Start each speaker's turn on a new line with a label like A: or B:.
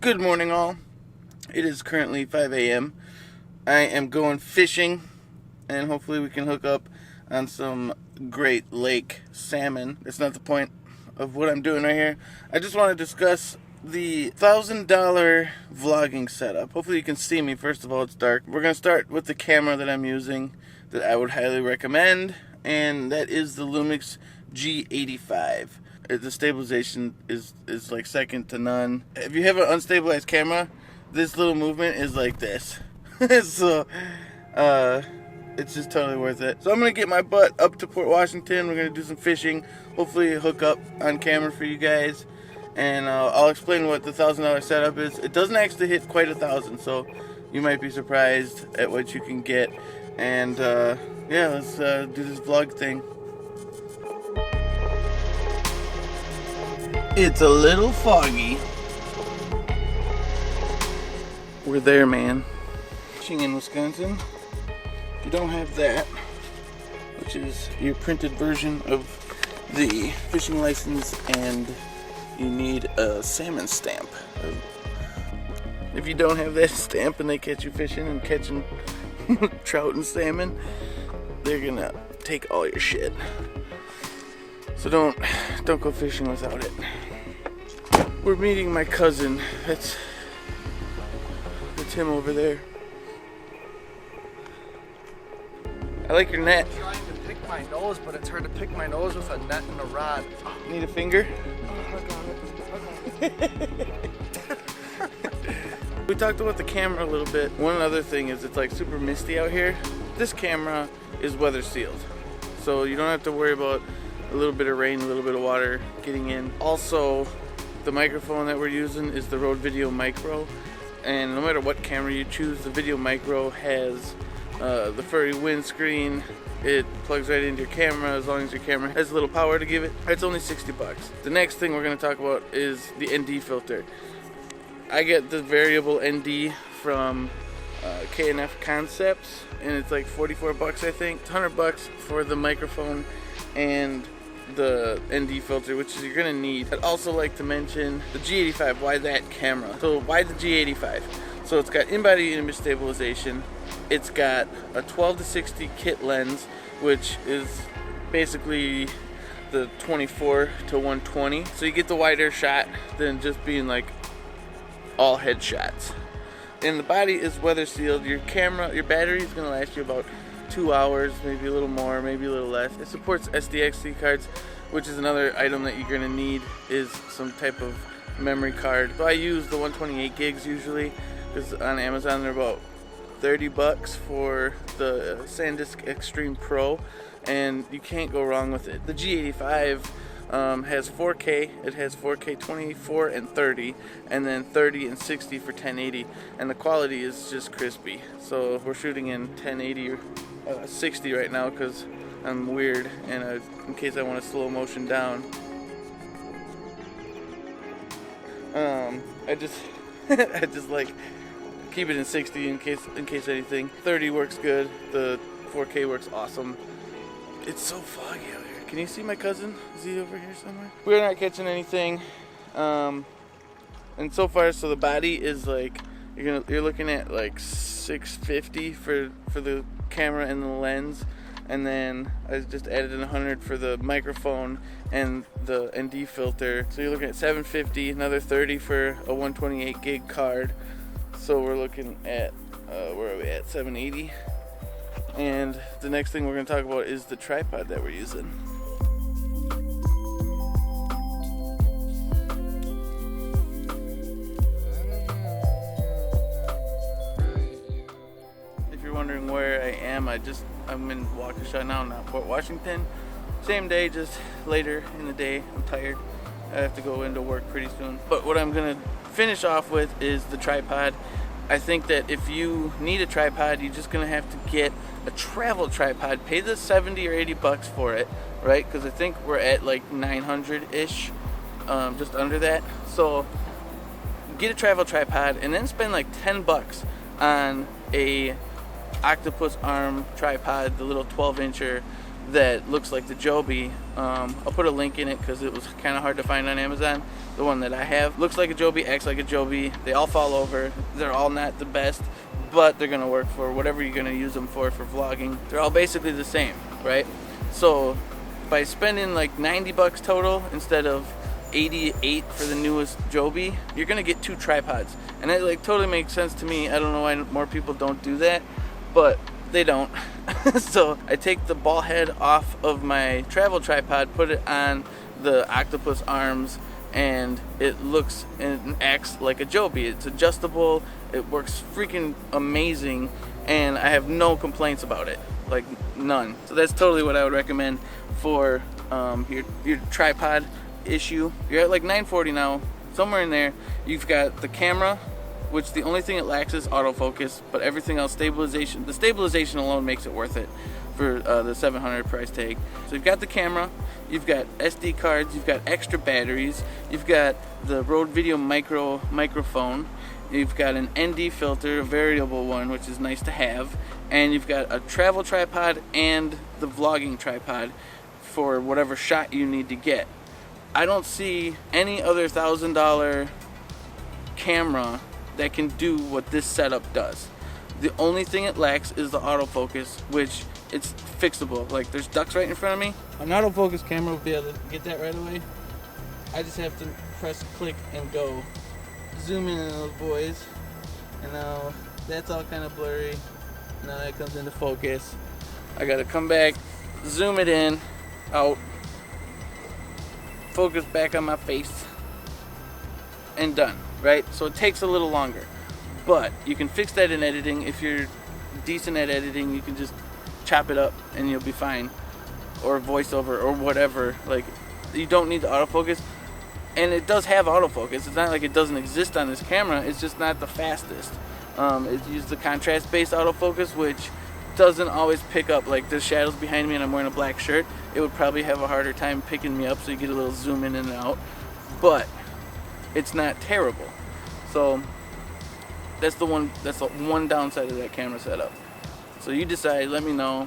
A: Good morning, all. It is currently 5 a.m. I am going fishing, and hopefully we can hook up on some Great Lake salmon. That's not the point of what I'm doing right here. I just want to discuss the $1,000 vlogging setup. Hopefully you can see me. First of all, it's dark. We're going to start with the camera that I'm using that I would highly recommend, and that is the Lumix G85. The stabilization is like second to none. If you have an unstabilized camera, this little movement is like this. So, it's just totally worth it. So I'm going to get my butt up to Port Washington. We're going to do some fishing. Hopefully hook up on camera for you guys. And I'll explain what the $1,000 setup is. It doesn't actually hit quite $1,000, so you might be surprised at what you can get. And yeah, let's do this vlog thing. It's a little foggy. We're there, man. Fishing in Wisconsin, if you don't have that, which is your printed version of the fishing license, and you need a salmon stamp. If you don't have that stamp and they catch you fishing and catching trout and salmon, they're gonna take all your shit. So don't go fishing without it. We're meeting my cousin. That's him over there. I like your net.
B: I'm trying to pick my nose, but it's hard to pick my nose with a net and a rod.
A: Need a finger? We talked about the camera a little bit. One other thing is it's like super misty out here. This camera is weather sealed, so you don't have to worry about a little bit of rain, a little bit of water getting in. Also, the microphone that we're using is the Rode Video Micro, and no matter what camera you choose, the Video Micro has the furry windscreen. It plugs right into your camera as long as your camera has a little power to give it. It's only 60 bucks. The next thing we're going to talk about is the ND filter. I get the variable ND from K&F Concepts, and it's like 44 bucks, I think. It's 100 bucks for the microphone and the ND filter, which is you're gonna need. I'd also like to mention the G85. Why that camera? So why the G85? So it's got in-body image stabilization. It's got a 12 to 60 kit lens, which is basically the 24 to 120. So you get the wider shot than just being like all headshots. And the body is weather sealed. Your camera, your battery is gonna last you about 2 hours, maybe a little more, maybe a little less. It supports SDXC cards, which is another item that you're gonna need, is some type of memory card. So I use the 128 gigs usually, because on Amazon they're about 30 bucks for the SanDisk Extreme Pro, and you can't go wrong with it. The G85 has 4K. It has 4K 24 and 30, and then 30 and 60 for 1080, and the quality is just crispy. So we're shooting in 1080 or 60 right now because I'm weird, and in case I want to slow motion down. I just I just like keep it in 60 in case anything. 30 works good. The 4K works awesome. It's so foggy out here. Can you see my cousin? Is he over here somewhere? We're not catching anything. And so far, so the body is like you're looking at like $650 for the camera and the lens, and then I just added in 100 for the microphone and the ND filter. So you're looking at $750, another 30 for a 128 gig card. So we're looking at where are we at? $780. And the next thing we're going to talk about is the tripod that we're using. If you're wondering where I am, I'm in Waukesha now, not Port Washington. Same day, just later in the day. I'm tired. I have to go into work pretty soon. But what I'm going to finish off with is the tripod. I think that if you need a tripod, you're just gonna have to get a travel tripod. Pay the 70 or 80 bucks for it, right? Because I think we're at like 900-ish, just under that. So get a travel tripod and then spend like 10 bucks on a octopus arm tripod, the little 12-incher that looks like the Joby. I'll put a link in it because it was kind of hard to find on Amazon. The one that I have looks like a Joby, acts like a Joby. They all fall over. They're all not the best, but they're gonna work for whatever you're gonna use them for vlogging. They're all basically the same, right? So by spending like 90 bucks total instead of 88 for the newest Joby, you're gonna get 2 tripods, and that like totally makes sense to me. I don't know why more people don't do that, but they don't. So I take the ball head off of my travel tripod, put it on the octopus arms, and it looks and acts like a Joby. It's adjustable, it works freaking amazing, and I have no complaints about it, like none. So that's totally what I would recommend for your tripod issue. You're at like $940 now, somewhere in there. You've got the camera, which the only thing it lacks is autofocus, but everything else, stabilization. The stabilization alone makes it worth it for the $700 price tag. So you've got the camera, you've got SD cards, you've got extra batteries, you've got the Rode Video microphone, you've got an ND filter, a variable one, which is nice to have, and you've got a travel tripod and the vlogging tripod for whatever shot you need to get. I don't see any other $1,000 camera that can do what this setup does. The only thing it lacks is the autofocus, which it's fixable. Like there's ducks right in front of me. An autofocus camera will be able to get that right away. I just have to press click and go. Zoom in on those boys, and now that's all kind of blurry. Now that comes into focus. I gotta come back, zoom it in, out, focus back on my face, and done, right? So it takes a little longer, but you can fix that in editing. If you're decent at editing, you can just chop it up and you'll be fine, or voiceover or whatever. Like, you don't need the autofocus, and it does have autofocus. It's not like it doesn't exist on this camera, it's just not the fastest. It uses the contrast-based autofocus, which doesn't always pick up. Like the shadows behind me and I'm wearing a black shirt, it would probably have a harder time picking me up, so you get a little zoom in and out, but it's not terrible. So that's the one downside of that camera setup. So you decide, let me know.